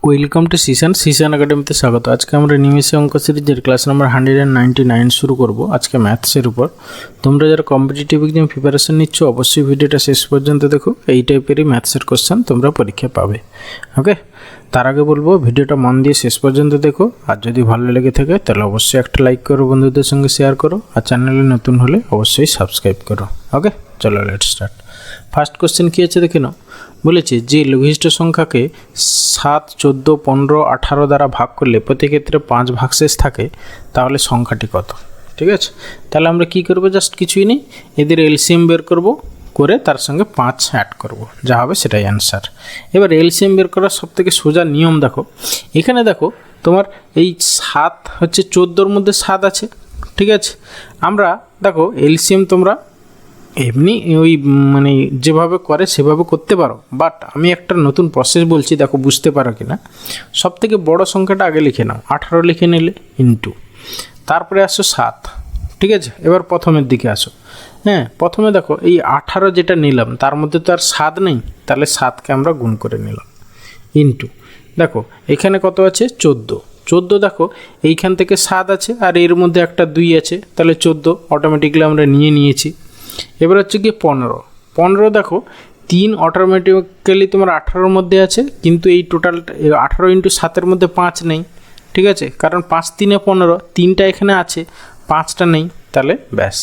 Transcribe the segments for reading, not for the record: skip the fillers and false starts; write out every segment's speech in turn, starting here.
Welcome to Sisan একাডেমিতে স্বাগত। আজকে আমরা নিমেষে অঙ্ক সিরিজের ক্লাস নাম্বার 199 শুরু করব আজকে ম্যাথসের উপর। তোমরা যারা কম্পিটিটিভ এক্সাম প্রিপারেশন নিচ্ছ অবশ্যই ভিডিওটা শেষ পর্যন্ত দেখো, এই টাইপেরই ম্যাথসের কোশ্চেন তোমরা পরীক্ষা পাবে। ওকে, তার আগে বলবো ভিডিওটা মন দিয়ে শেষ পর্যন্ত দেখো, আর যদি ভালো লেগে থাকে তাহলে অবশ্যই একটা লাইক করো, বন্ধুদের সঙ্গে শেয়ার করো, আর চ্যানেলে নতুন হলে অবশ্যই সাবস্ক্রাইব করো। ওকে, চলো লেটস স্টার্ট। ফার্স্ট কোশ্চেন কী আছে দেখে নাও। বলেছে যে লঘিষ্ঠ সংখ্যাকে 7, 14, 15, 18 দ্বারা ভাগ করলে প্রতি ক্ষেত্রে 5 ভাগশেষ থাকে, তাহলে সংখ্যাটি কত? ঠিক আছে, তাহলে আমরা কি করব, জাস্ট কিছুই নেই, এদের এলসিএম বের করব, করে তার সঙ্গে 5 অ্যাড করব, যা হবে সেটাই অ্যান্সার। এবার এলসিএম বের করার সবথেকে সোজা নিয়ম দেখো, এখানে দেখো তোমার এই 7 হচ্ছে 14-র মধ্যে 7 আছে, ঠিক আছে। আমরা দেখো এলসিএম তোমরা এমনি ওই মানে যেভাবে করে সেভাবে করতে পারো, বাট আমি একটা নতুন প্রসেস বলছি, দেখো বুঝতে পারো কি না। সবথেকে বড় সংখ্যাটা আগে লিখে নাও, 18 লিখে নিলে ইন্টু, তারপরে আসো 7, ঠিক আছে। এবার প্রথমের দিকে আসো, হ্যাঁ প্রথমে দেখো এই 18 যেটা নিলাম তার মধ্যে তো আর 7 নেই, তাহলে 7কে আমরা গুণ করে নিলাম ইন্টু, দেখো এখানে কত আছে 14 দেখো এইখান থেকে 7 আছে আর এর মধ্যে একটা 2 আছে, তাহলে 14 অটোমেটিকলি আমরা নিয়েছি। এবার হচ্ছে কি 15 দেখো 3 অটোমেটিক্যালি তোমার 18-র মধ্যে আছে, কিন্তু এই টোটাল 18 × 7-এর মধ্যে 5 নেই, ঠিক আছে, কারণ 5 3 15, 3টা এখানে আছে 5টা নেই, তাহলে ব্যাস।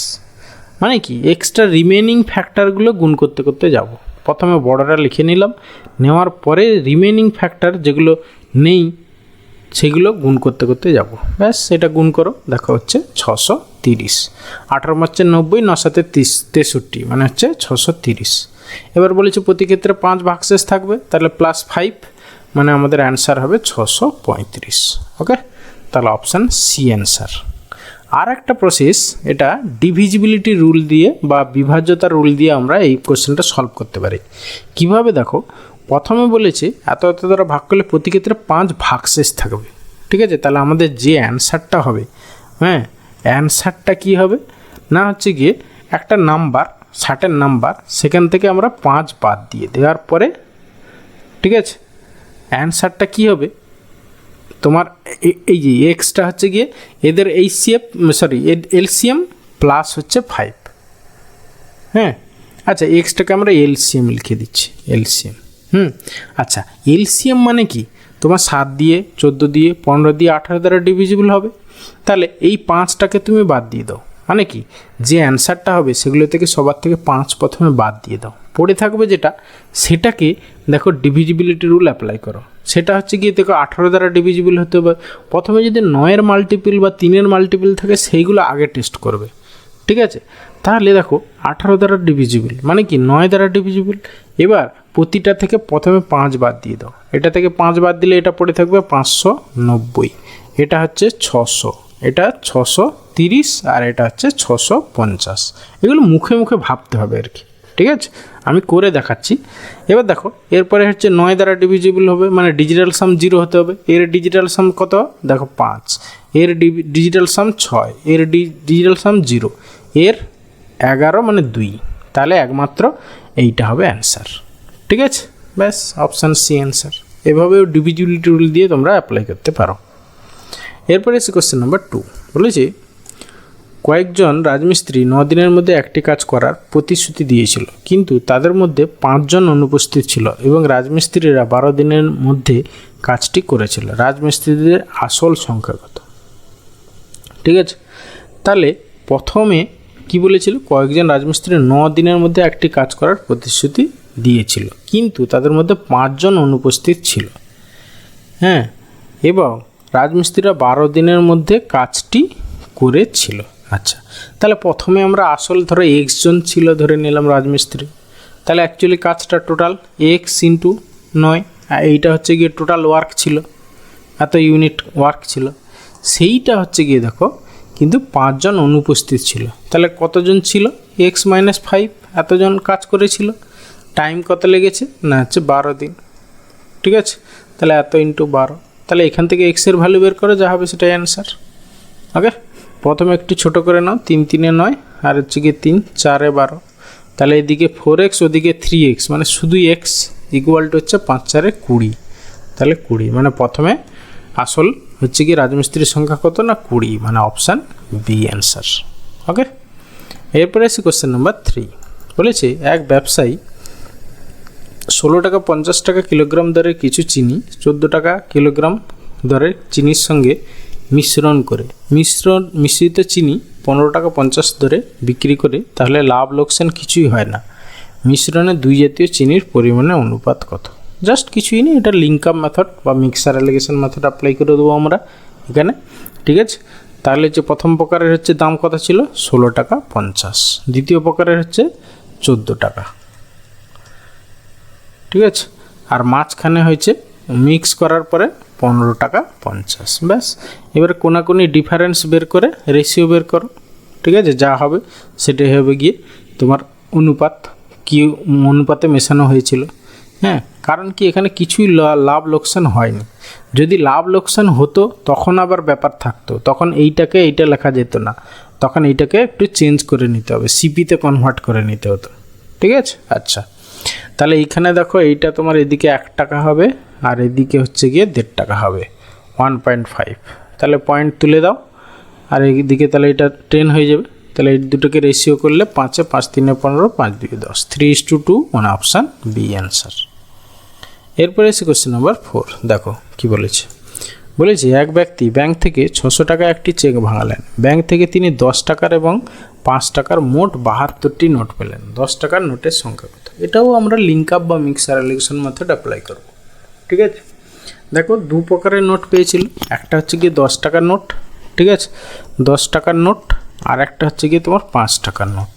মানে কি এক্সট্রা রিমেনিং ফ্যাক্টরগুলো গুণ করতে করতে যাব। প্রথমে বড়টা লিখে নিলাম, নেওয়ার পরে রিমেনিং ফ্যাক্টর যেগুলো নেই সেগুলো গুণ করতে করতে যাব, ব্যাস। এটা গুণ করো, দেখো হচ্ছে 630, 18 হচ্ছে 90, 9 7 63, মানে হচ্ছে 630। এবার বলেছে প্রতি ক্ষেত্রে 5 ভাগশেষ থাকবে, তাহলে +5, মানে আমাদের অ্যান্সার হবে 635। ওকে, তাহলে অপশান সি অ্যান্সার। আর একটা প্রসেস, এটা ডিভিজিবিলিটি রুল দিয়ে বা বিভাজ্যতা রুল দিয়ে আমরা এই কোশ্চেনটা সলভ করতে পারি। কিভাবে দেখো, প্রথমে বলেছে এত দ্বারা ভাগ করলে প্রতি ক্ষেত্রে 5 ভাগশেষ থাকবে, ঠিক আছে। তাহলে আমাদের যে অ্যান্সারটা হবে, হ্যাঁ অ্যান্সারটা কি হবে না, হচ্ছে গিয়ে একটা নাম্বার, সার্টেন নাম্বার, সেখান থেকে আমরা 5 বাদ দিয়ে দেওয়ার পরে, ঠিক আছে, অ্যান্সারটা কি হবে তোমার এই যে এক্সটা হচ্ছে গিয়ে এদের এলসিএম প্লাস হচ্ছে 5, হ্যাঁ। আচ্ছা এক্সটাকে আমরা এলসিএম লিখে দিচ্ছি, এলসিএম। আচ্ছা এলসিএম মানে কি, তোমার 7 দিয়ে 14 দিয়ে 15 দিয়ে 18 দ্বারা ডিভিজিবল হবে, তাহলে এই 5টাকে তুমি বাদ দিয়ে দাও, মানে কি যে অ্যান্সারটা হবে সেগুলো থেকে সবার থেকে 5 প্রথমে বাদ দিয়ে দাও, পড়ে থাকবে যেটা সেটাকে দেখো ডিভিজিবিলিটি রুল অ্যাপ্লাই করো। সেটা হচ্ছে গিয়ে দেখো 18 দ্বারা ডিভিজিবল হতে হবে, প্রথমে যদি 9-এর মাল্টিপল বা 3-এর মাল্টিপল থাকে সেইগুলো আগে টেস্ট করবে, ঠিক আছে। তাহলে দেখো 18 দ্বারা ডিভিজিবল মানে কি 9 দ্বারা ডিভিজিবল। এবার প্রতিটা থেকে প্রথমে 5 বাদ দিয়ে দাও, এটা থেকে 5 বাদ দিলে এটা পড়ে থাকবে 590, এটা হচ্ছে 600, এটা 630, আর এটা হচ্ছে 650। এগুলো মুখে মুখে ভাবতে হবে আর কি, ঠিক আছে, আমি করে দেখাচ্ছি। এবার দেখো এরপরে হচ্ছে 9 দ্বারা ডিভিজিবল হবে, মানে ডিজিটাল সাম 0 হতে হবে। এর ডিজিটাল সাম কত দেখো 5, এর ডিজিটাল সাম 6, এর ডিজিটাল সাম 0, এর 11 মানে 2, তাহলে একমাত্র এইটা হবে অ্যান্সার, ঠিক আছে, ব্যাস অপশান সি অ্যান্সার। এভাবেও ডিভিজিবিলিটি রুল দিয়ে তোমরা অ্যাপ্লাই করতে পারো। এরপরে এসে কোশ্চেন নাম্বার 2, বলেছে কয়েকজন রাজমিস্ত্রি 9 দিনের মধ্যে একটি কাজ করার প্রতিশ্রুতি দিয়েছিল, কিন্তু তাদের মধ্যে 5 জন অনুপস্থিত ছিল এবং রাজমিস্ত্রিরা 12 দিনের মধ্যে কাজটি করেছিল। রাজমিস্ত্রিদের আসল সংখ্যা কত? ঠিক আছে, তাহলে প্রথমে কি বলেছিল, কয়েকজন রাজমিস্ত্রি 9 দিনের মধ্যে একটি কাজ করার প্রতিশ্রুতি দিয়েছিল, কিন্তু তাদের মধ্যে 5 জন অনুপস্থিত ছিল, হ্যাঁ, এবং রাজমিস্ত্রিরা 12 দিনের মধ্যে কাজটি করেছিল। আচ্ছা তাহলে প্রথমে আমরা আসল ধরো x জন ছিল ধরে নিলাম রাজমিস্ত্রি, তাহলে অ্যাকচুয়ালি কাজটা টোটাল x × 9, এইটা হচ্ছে গিয়ে টোটাল ওয়ার্ক ছিল, এত ইউনিট ওয়ার্ক ছিল, সেইটা হচ্ছে গিয়ে দেখো কিন্তু 5 জন অনুপস্থিত ছিল, তাহলে কতজন ছিল x - 5, এতজন কাজ করেছিল। টাইম কত লেগেছে না হচ্ছে 12 দিন, ঠিক আছে, তাহলে এত × 12, তাহলে এখান থেকে x-এর ভ্যালু বের করে যা হবে সেটাই অ্যান্সার। ওকে, প্রথমে একটু ছোট করে নাও, 3 × 3 = 9, আর হচ্ছে গিয়ে 3 × 4 = 12, তাহলে এদিকে 4x ওদিকে 3x, মানে শুধু x ইকুয়াল টু হচ্ছে 5 × 4 = 20, তাহলে 20, মানে প্রথমে আসল হচ্ছে কি রাজমিস্ত্রির সংখ্যা কত না 20, মানে অপশান বি অ্যান্সার। ওকে, এরপরে আসি কোশ্চেন নাম্বার 3। বলেছে এক ব্যবসায়ী 16 টাকা 50 টাকা কিলোগ্রাম দরে কিছু চিনি 14 টাকা কিলোগ্রাম দরে চিনির সঙ্গে মিশ্রিত চিনি 15 টাকা 50 দরে বিক্রি করে, তাহলে লাভ লোকসান কিছুই হয় না। মিশ্রণে দুই জাতীয় চিনির পরিমাণের অনুপাত কত? জাস্ট কিছুই নেই, এটা লিঙ্ক আপ মেথড বা মিক্সার অ্যালিগেশন মেথড অ্যাপ্লাই করে দেবো আমরা এখানে। ঠিক আছে, তাহলে যে প্রথম প্রকারের হচ্ছে দাম কত ছিল 16 টাকা 50, দ্বিতীয় প্রকারের হচ্ছে 14 টাকা। ঠিক আছে, আর মাঝখানে হয়েছে মিক্স করার পরে 15 টাকা 50। ব্যাস, এবারে কোনাকুনি ডিফারেন্স বের করে রেশিও বের করো। ঠিক আছে, যা হবে সেটাই হবে গিয়ে তোমার অনুপাত, কি অনুপাতে মেশানো হয়েছিল। হ্যাঁ, কারণ কি এখানে কিছুই লাভ লোকসান হয়নি। যদি লাভ লোকসান হতো তখন আবার ব্যাপার থাকতো, তখন এইটাকে এইটা লেখা যেত না, তখন এইটাকে একটু চেঞ্জ করে নিতে হবে, সিপিতে কনভার্ট করে নিতে হতো। ঠিক আছে, আচ্ছা, তাহলে এইখানে দেখো এইটা তোমার এদিকে 1 টাকা হবে আর এদিকে হচ্ছে গিয়ে 1.5 টাকা হবে, 1.5। তাহলে পয়েন্ট তুলে দাও, আর এইদিকে তাহলে এটা 10 হয়ে যাবে। তাহলে এই দুটোকে রেশিও করলে 5 5 3 15 5 2 10, 3:2, মানে অপশান বি অ্যান্সার। এরপরে এসে কোশ্চেন নাম্বার 4। দেখো কি বলেছে। এক ব্যক্তি ব্যাংক থেকে 600 টাকা একটি চেক ভাঙালেন। ব্যাংক থেকে তিনি 10 টাকার এবং 5 টাকার মোট 72টি নোট পেলেন। 10 টাকার নোটের সংখ্যা কত? এটাও আমরা লিঙ্ক আপ বা মিক্সার অ্যালিগেশন মেথড অ্যাপ্লাই করব। ঠিক আছে, দেখো দু প্রকারের নোট পেয়েছিল, একটা হচ্ছে গিয়ে 10 টাকার নোট। ঠিক আছে, 10 টাকার নোট, আর একটা হচ্ছে গিয়ে তোমার 5 টাকার নোট।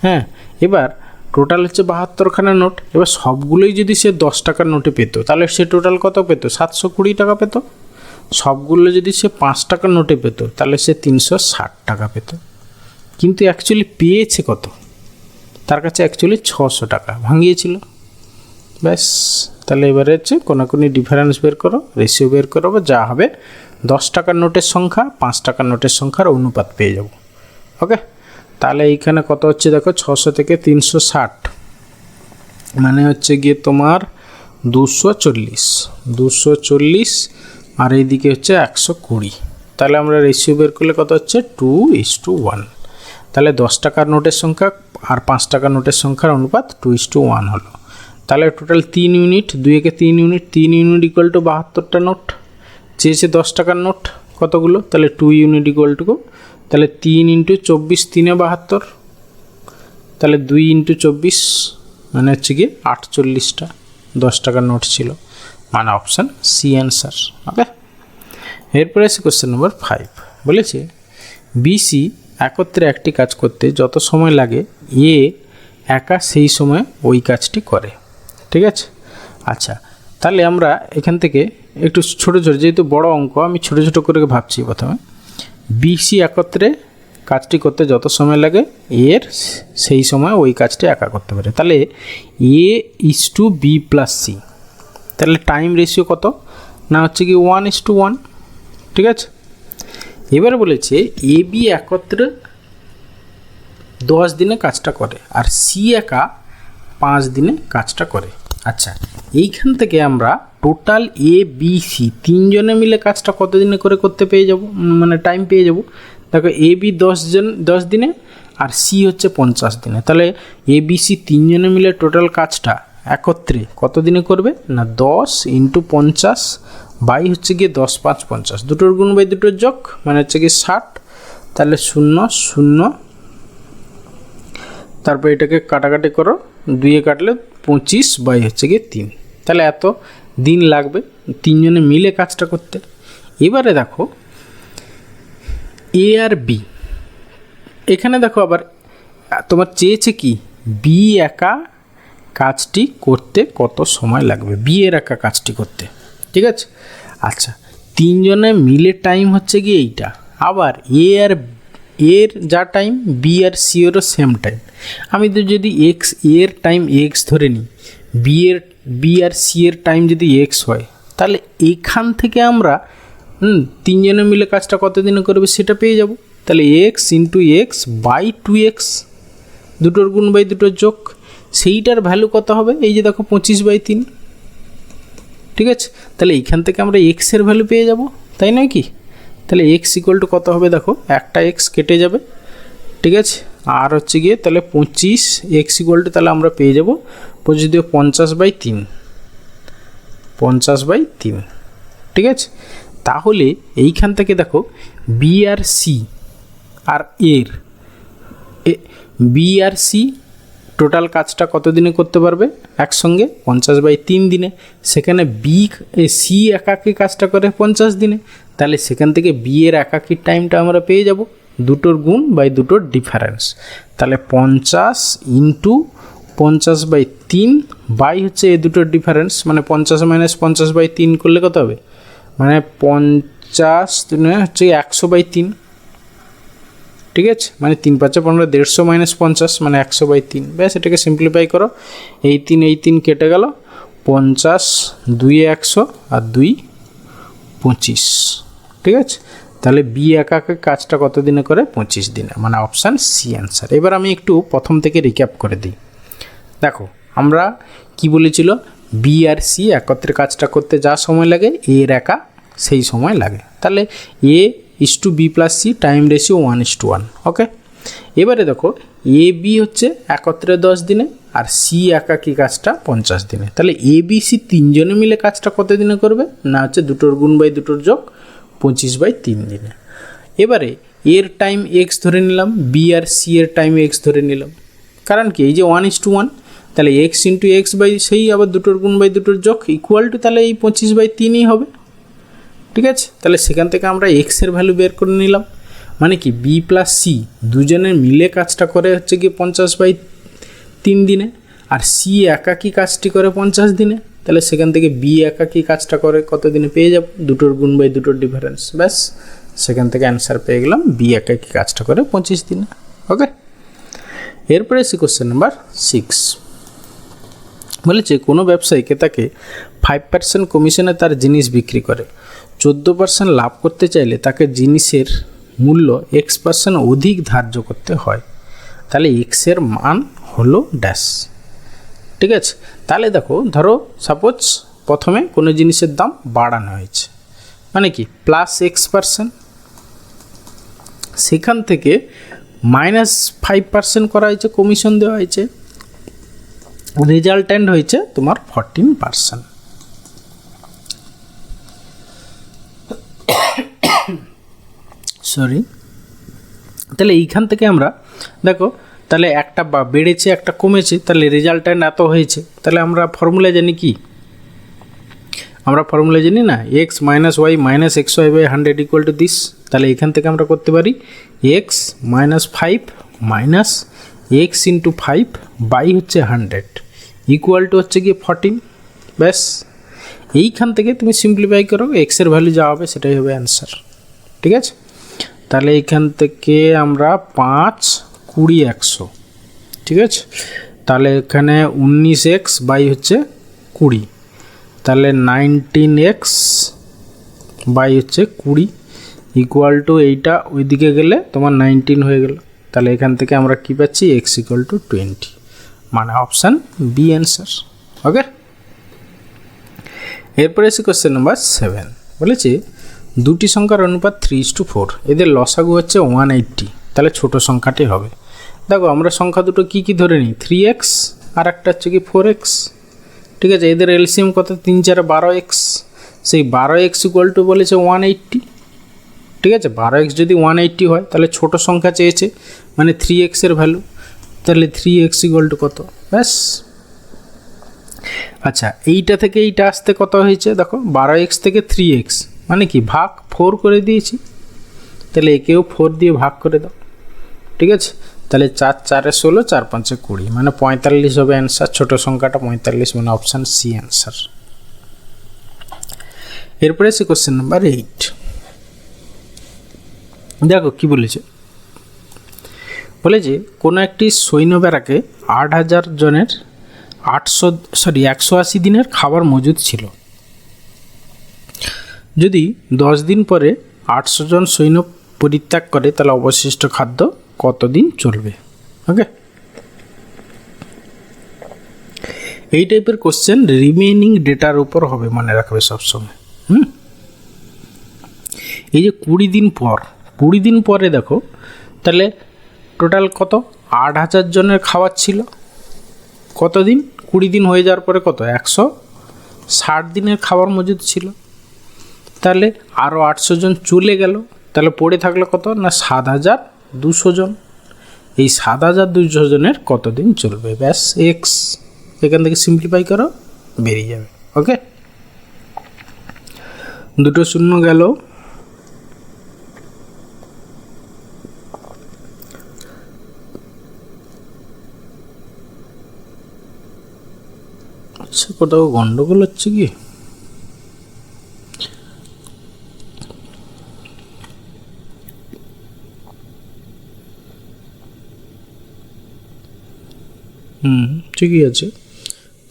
হ্যাঁ, এবার টোটাল হচ্ছে 72খানা নোট। এবার সবগুলোই যদি সে 10 টাকার নোটে পেত, তাহলে সে টোটাল কত পেত? 720 টাকা পেত। সবগুলো যদি সে 5 টাকার নোটে পেত, তাহলে সে 360 টাকা পেত। কিন্তু অ্যাকচুয়ালি পেয়েছে কত? তার কাছে অ্যাকচুয়ালি 600 টাকা ভাঙিয়েছিল। ব্যাস, তাহলে এবারে হচ্ছে কোনাকুনি ডিফারেন্স বের করো, রেশিও বের করো, যা হবে 10 টাকার নোটের সংখ্যা 5 টাকার নোটের সংখ্যার অনুপাত পেয়ে যাব। ওকে, তাহলে এইখানে কত হচ্ছে দেখো, 600 থেকে 360, মানে হচ্ছে গিয়ে তোমার 240, আর এইদিকে হচ্ছে 120। তাহলে আমরা রেশিও বের করলে কত হচ্ছে 2:1। তাহলে 10 টাকার নোটের সংখ্যা আর 5 টাকার নোটের সংখ্যার অনুপাত 2:1 হলো। তাহলে টোটাল 3 ইউনিট, 2 একে 3 ইউনিট, 3 ইউনিট ইকুয়াল টু 72টা নোট। চেয়েছে 10 টাকার নোট কতগুলো? তাহলে 2 ইউনিট ইকুয়াল টু, তাহলে 3 × 24, 3 × 72, তাহলে 2 × 24, মানে হচ্ছে গিয়ে 48টা 10 টাকার নোট ছিল, মানে অপশান সি অ্যান্সার। ওকে, এরপরে আছে কোশ্চেন নম্বর 5। বলেছে বিসি একত্রে একটি কাজ করতে যত সময় লাগে এ একা সেই সময় ওই কাজটি করে। ঠিক আছে, আচ্ছা, তাহলে আমরা এখান থেকে একটু ছোটো ছোটো, যেহেতু বড় অঙ্ক আমি ছোটো ছোটো করে ভাবছি। প্রথমে বিসি একত্রে কাজটি করতে যত সময় লাগে এর সেই সময় ওই কাজটি একা করতে পারে। তাহলে A:B+C, তাহলে টাইম রেশিও কত না হচ্ছে কি 1:1। ঠিক আছে, এবারে বলেছে AB একত্রে 10 দিনে কাজটা করে আর সি একা 5 দিনে কাজটা করে। আচ্ছা, এইখান থেকে আমরা টোটাল ABC 3 জনে মিলে কাজটা কত দিনে করে করতে পেয়ে যাব, মানে টাইম পেয়ে যাব। দেখো AB 10 দিনে আর সি হচ্ছে 50 দিনে। তাহলে ABC 3 জনে মিলে টোটাল কাজটা একত্রে কত দিনে করবে না 10 × 50 বাই হচ্ছে গিয়ে 10 5 50, দুটোর গুণ বাই দুটোর যোগ, মানে হচ্ছে গিয়ে 60। তাহলে 0 0, তারপর এটাকে কাটাকাটি করো, 2 কাটলে 25 বাই হচ্ছে গিয়ে 3। তাহলে এত দিন লাগবে 3 জনে মিলে কাজটা করতে। এবারে দেখো এ আর বি, এখানে দেখো আবার তোমার চেয়েছে কি বি একা কাজটি করতে কত সময় লাগবে, বি এর একা কাজটি করতে। ঠিক আছে, আচ্ছা, 3 জনে মিলে টাইম হচ্ছে গিয়ে এইটা, আবার এ আর এর যা টাইম বি আর সি এরও সেম টাইম। আমি তো যদি এক্স এর টাইম এক্স ধরে নিই, বি আর সি এর টাইম যদি এক্স হয়, তাহলে এখান থেকে আমরা 3 জনে মিলে কাজটা কত দিনে করবে সেটা পেয়ে যাব। তাহলে x × x বাই 2x, দুটোর গুণ বাই দুটোর যোগ, সেইটার ভ্যালু কত হবে? এই যে দেখো 25/3। ঠিক আছে, তাহলে এইখান থেকে আমরা এক্সের ভ্যালু পেয়ে যাব, তাই নয় কি? তাহলে এক্স ইকুয়াল টু কত হবে দেখো, একটা এক্স কেটে যাবে, ঠিক আছে, আর হচ্ছে গিয়ে তাহলে 25 এক্স ইকুয়াল টু তাহলে আমরা পেয়ে যাব 50/3, 50/3, ঠিক আছে। তাহলে এইখান থেকে দেখো বি আর সি আর এর বি আর সি টোটাল কাজটা কত দিনে করতে পারবে একসঙ্গে? 50/3 দিনে। সেখানে সি একাকি কাজটা করে 50 দিনে, তাহলে সেখান থেকে বি এর একাকির টাইমটা আমরা পেয়ে যাব, দুটোর গুণ বাই দুটোর ডিফারেন্স। তাহলে 50 ইন্টু 50/3 বাই হচ্ছে এই দুটোর ডিফারেন্স, মানে 50 মাইনাস 50/3 করলে কত হবে, মানে 50 হচ্ছে 100/3, ঠিক আছে, মানে 3 5 15 150 মাইনাস 50 মানে 100/3। ব্যাস, এটাকে সিম্পলিফাই করো, এই 3 কেটে গেল, 50 2 100 আর 2 25, ঠিক আছে। তাহলে বি একাকে কাজটা কত দিনে করে? 25 দিনে, মানে অপশান সি অ্যান্সার। এবার আমি একটু প্রথম থেকে রিক্যাপ করে দিই। দেখো আমরা কি বলেছিল, বি আর সি একত্রে কাজটা করতে যা সময় লাগে এর একা সেই সময় লাগে। তাহলে A is to B plus C time ratio 1:1, okay. এবারে দেখো এ বি হচ্ছে একত্রে 10 দিনে আর সি একাকি কাজটা 50 দিনে। তাহলে এ বি সি তিনজনে মিলে কাজটা কত দিনে করবে না, হচ্ছে দুটোর গুণ বাই দুটোর যোগ 25/3 দিনে। এবারে এর টাইম এক্স ধরে নিলাম, বি আর সি এর টাইম এক্স ধরে নিলাম, কারণ কি এই যে 1:1, তাহলে এক্স ইন্টু এক্স বাই সেই আবার দুটোর গুণ বাই দুটোর যোগ ইকুয়াল টু তাহলে এই 25/3ই হবে, ঠিক আছে। তাহলে সেখান থেকে আমরা এক্সের ভ্যালু বের করে নিলাম, মানে কি বি প্লাস সি দুজনের মিলে কাজটা করে হচ্ছে কি 50/3 দিনে, আর সি একাকি কাজটি করে 50 দিনে। তাহলে সেখান থেকে বি একাকি কাজটা করে কত দিনে পেয়ে যাব, দুটোর গুণ বাই দুটোর ডিফারেন্স। ব্যাস, সেখান থেকে অ্যান্সার পেয়ে গেলাম বি একাকি কাজটা করে 25 দিনে, ওকে। এরপরে এসে কোশ্চেন নাম্বার 6 বলেছে কোনো ব্যবসায়ী ক্রেতাকে 5% কমিশনে তার জিনিস বিক্রি করে, 14% লাভ করতে চাইলে তাকে জিনিসের মূল্য X% অধিক ধার্য করতে হয়। তাহলে এক্সের মান হলো ড্যাশ, ঠিক আছে। তাহলে দেখো, ধরো সাপোজ প্রথমে কোনো জিনিসের দাম বাড়ানো হয়েছে, মানে কি +X%, সেখান থেকে -5% করা হয়েছে, কমিশন দেওয়া হয়েছে, রেজাল্ট্যান্ট হয়েছে তোমার 14%। সরি, তাহলে এইখান থেকে আমরা দেখো, তাহলে একটা বেড়েছে একটা কমেছে, তাহলে রেজাল্ট্যান্ট এত হয়েছে। তাহলে আমরা ফর্মুলা জানি কি, আমরা ফর্মুলা জানি না, X minus Y minus X Y by 100 equal to this. তাহলে এখান থেকে আমরা করতে পারি X minus 5 minus X into 5 by হচ্ছে 100 ইকুয়াল টু হচ্ছে কি 14। ব্যাস, এইখান থেকে তুমি সিম্পলিফাই করো, এক্সের ভ্যালু যা হবে সেটাই হবে অ্যান্সার, ঠিক আছে। তাহলে এইখান থেকে আমরা 5 20 100, ঠিক আছে। তাহলে এখানে 19x বাই হচ্ছে 20, তাহলে 19x বাই হচ্ছে 20 ইকুয়াল টু এইটা ওইদিকে গেলে তোমার 19 হয়ে গেল। তাহলে এখান থেকে আমরা কি পাচ্ছি, x ইকুয়াল টু 20, মানে অপশান বি অ্যান্সার, ওকে। এরপরে এসে কোশ্চেন নাম্বার 7 বলেছে দুটি সংখ্যার অনুপাত 3:4, এদের লসাগু হচ্ছে 180, তাহলে ছোট সংখ্যাটি হবে। দেখো আমরা সংখ্যা দুটো কি কি ধরে নিই, 3x আর একটা হচ্ছে কি 4x, ঠিক আছে। এদের এলসিএম কত, 3 4 12x, সেই 12x ইকুয়াল টু বলেছে 180, ঠিক আছে। 12x যদি 180 হয় তাহলে ছোট সংখ্যা চেয়েছে, মানে 3x এর ভ্যালু, তাহলে 3x ইকুয়াল টু কত, ব্যাস। আচ্ছা, এইটা থেকে এইটা আসতে কত হয়েছে দেখো, 12x থেকে 3x, মানে কি ভাগ 4 করে দিয়েছি, তাহলে একেও 4 দিয়ে ভাগ করে দাও, ঠিক আছে। তাহলে 4 4 16, 4 5 20, মানে 45 হবে অ্যান্সার, ছোট সংখ্যাটা 45, মানে অপশান সি অ্যান্সার। এরপরে সে কোশ্চেন নাম্বার 8 দেখো কি বলেছে, বলেছে কোনো একটি সৈন্য ব্যারাকে 8000 জনের 180 দিনের খাবার মজুদ ছিল। যদি 10 দিন পরে 800 জন সৈন্য পরিত্যাগ করে তাহলে অবশিষ্ট খাদ্য কতদিন চলবে, ওকে। এই টাইপের কোশ্চেন রিমেইনিং ডেটার উপর হবে, মনে রাখবে সবসময়। এই যে 20 দিন পর, 20 দিন পরে দেখো তাহলে টোটাল কত, 8000 জনের খাওয়ার ছিল। কতদিন? 20 দিন হয়ে যাওয়ার পরে কত, 160 দিনের খাবার মজুদ ছিল। তাহলে আরও 800 জন চলে গেল, তাহলে পড়ে থাকলো কত না 7200 জন। এই 7200 জনের কতদিন চলবে, ব্যাস এক্স। এখান থেকে সিম্পলিফাই করো, বেরিয়ে যাবে। ওকে, দুটো শূন্য গেল। আচ্ছা, কোথাও গন্ডগোল হচ্ছে কি? ঠিকই আছে।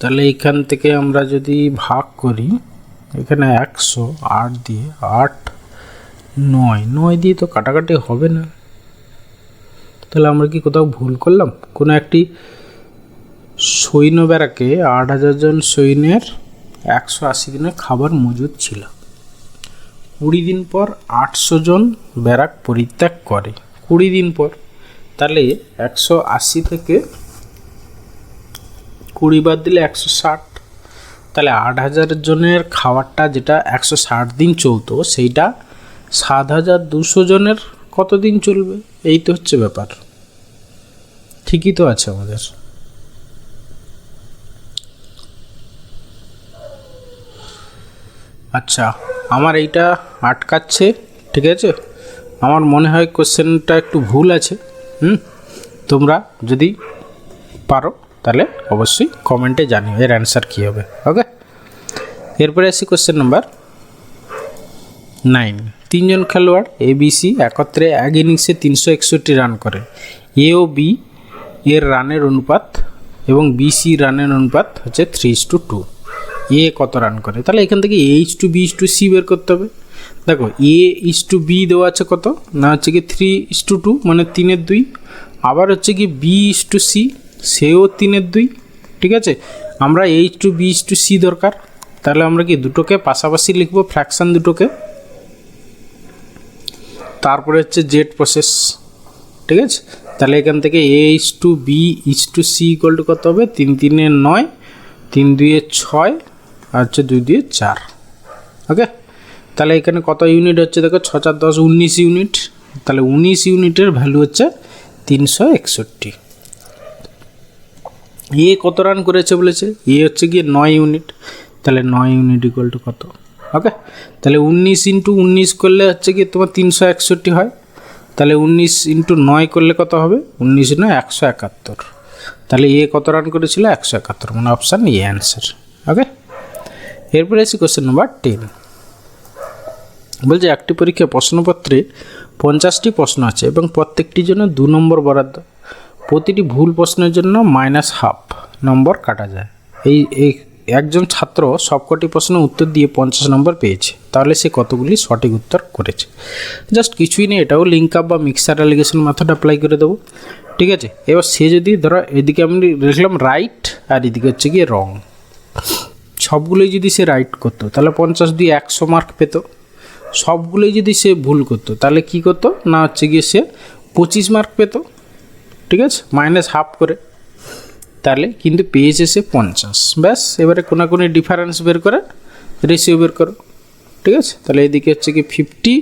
তাহলে এখান থেকে আমরা যদি ভাগ করি, এখানে 108 দিয়ে 8 9 দিয়ে তো কাটাকাটি হবে না। তাহলে আমরা কি কোথাও ভুল করলাম? কোনো একটি সৈন্য ব্যারাকে 8000 জন সৈন্যের 180 দিনের খাবার মজুদ ছিল। 20 দিন পর 800 জন ব্যারাক পরিত্যাগ করে, 20 দিন পর। তাহলে 180 থেকে 20 বাদ দিলে 160। তাহলে 8000 জনের খাবারটা যেটা 160 দিন চলতো, সেইটা 7200 জনের কতদিন চলবে? এই তো হচ্ছে ব্যাপার। ঠিকই তো আছে আমাদের। আচ্ছা, আমার এইটা আটকাচ্ছে, ঠিক আছে। আমার মনে হয় কোশ্চেনটা একটু ভুল আছে। তোমরা যদি পারো তাহলে অবশ্যই কমেন্টে জানিও এর অ্যান্সার কী হবে। ওকে, এরপরে আসি কোশ্চেন নাম্বার 9। 3 জন খেলোয়াড় ABC একত্রে এক ইনিংসে 361 রান করে। এ ও বি এর রানের অনুপাত এবং BC রানের অনুপাত হচ্ছে 3:2। এ কত রান করে? তাহলে এখান থেকে A/B/C বের করতে হবে। দেখো A/B দেওয়া আছে কত না, হচ্ছে কি 3:2, মানে 3/2। আবার হচ্ছে কি B/C, সেও 3/2। ঠিক আছে, আমরা A/B/C দরকার। তাহলে আমরা কি দুটোকে পাশাপাশি লিখবো, ফ্র্যাকশান দুটোকে। তারপরে হচ্ছে জেড প্রসেস। ঠিক আছে, তাহলে এখান থেকে A/B/C ইকুয়াল টু কত হবে? 3 3 9, 3 2 6, আর হচ্ছে 2 2 4। ওকে, তাহলে এখানে কত ইউনিট হচ্ছে দেখো, 6 4 10 19 ইউনিট। তাহলে 19 ইউনিটের ভ্যালু হচ্ছে 361। এ কত রান করেছে বলেছে? এ হচ্ছে গিয়ে 9 ইউনিট। তাহলে 9 ইউনিট ইকুয়াল টু কত? ওকে, তাহলে 19 × 19 করলে হচ্ছে গিয়ে তোমার 361 হয়। তাহলে 19 × 9 করলে কত হবে? 19 × 9 171। তাহলে এ কত রান করেছিল? 171, মানে অপশান এ অ্যান্সার। ওকে, এরপরে আসি কোশ্চেন নাম্বার 10। বলছে একটি পরীক্ষা প্রশ্নপত্রে 50টি প্রশ্ন আছে এবং প্রত্যেকটির জন্য 2 নম্বর বরাদ্দ। প্রতিটি ভুল প্রশ্নের জন্য -½ নম্বর কাটা যায়। এই একজন ছাত্র সবকটি প্রশ্নের উত্তর দিয়ে 50 নম্বর পেয়েছে, তাহলে সে কতগুলি সঠিক উত্তর করেছে? জাস্ট কিছুই নেই, এটাও লিঙ্ক আপ বা মিক্সার অ্যালিগেশন মেথড অ্যাপ্লাই করে দেবো। ঠিক আছে, এবার সে যদি ধরো এদিকে আমি লিখলাম রাইট আর এদিকে হচ্ছে গিয়ে রং, সবগুলোই যদি সে রাইট করতো তাহলে 50 দিয়ে 100 মার্ক পেত। সবগুলোই যদি সে ভুল করতো তাহলে কি করতো না, হচ্ছে গিয়ে সে 25 মার্ক পেত। ঠিক আছে, -½ করে। তাহলে কিন্তু পেয়েছে সে 50। ব্যাস, এবারে কোনাকুনি ডিফারেন্স বের করে রেশিও বের করো। ঠিক আছে, তাহলে এদিকে হচ্ছে কি 50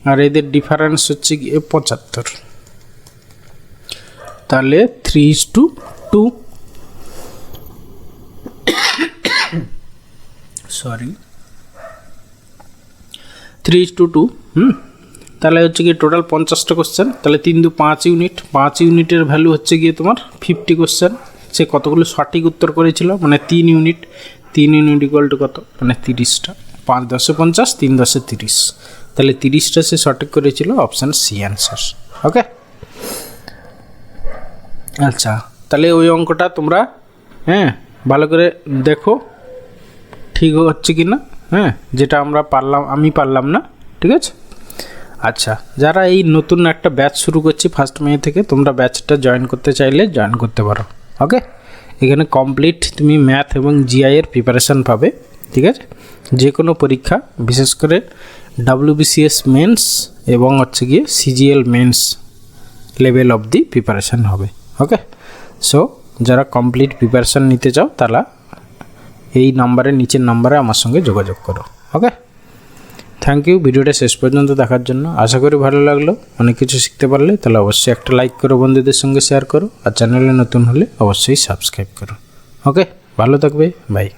আর এদের ডিফারেন্স হচ্ছে কি 75। তাহলে 3:2, সরি 3:2। তাহলে হচ্ছে গিয়ে টোটাল 50টা কোশ্চেন। তাহলে 3 2 5 ইউনিট, 5 ইউনিটের ভ্যালু হচ্ছে গিয়ে তোমার 50 কোশ্চেন। সে কতগুলো সঠিক উত্তর করেছিল, মানে 3 ইউনিট। 3 ইউনিট ইকুয়াল টু কত, মানে 30টা। 5 10 50, 3 10 30। তাহলে 30টা সে সঠিক করেছিল, অপশান সি অ্যান্সার। ওকে, আচ্ছা, তাহলে ওই অঙ্কটা তোমরা ভালো করে দেখো ঠিক হচ্ছে কি না। যেটা আমি পারলাম না। ঠিক আছে, আচ্ছা, যারা এই নতুন একটা ব্যাচ শুরু করছি 1 মে থেকে, তোমরা ব্যাচটা জয়েন করতে চাইলে জয়েন করতে পারো। ওকে, এখানে কমপ্লিট তুমি ম্যাথ এবং জিআই এর প্রিপারেশান পাবে, ঠিক আছে। যে কোনো পরীক্ষা, বিশেষ করে WBCS মেন্স এবং হচ্ছে গিয়ে CGL mains level of the preparation হবে। ওকে, সো যারা কমপ্লিট প্রিপারেশান নিতে চাও তারা এই নাম্বারে, নিচের নাম্বারে আমার সঙ্গে যোগাযোগ করো। ওকে, থ্যাংক ইউ ভিডিওটা শেষ পর্যন্ত দেখার জন্য। আশা করি ভালো লাগলো, অনেক কিছু শিখতে পারলে। তাহলে অবশ্যই একটা লাইক করো, বন্ধুদের সঙ্গে শেয়ার করো, আর চ্যানেলে নতুন হলে অবশ্যই সাবস্ক্রাইব করো। ওকে, ভালো থাকবে, বাই।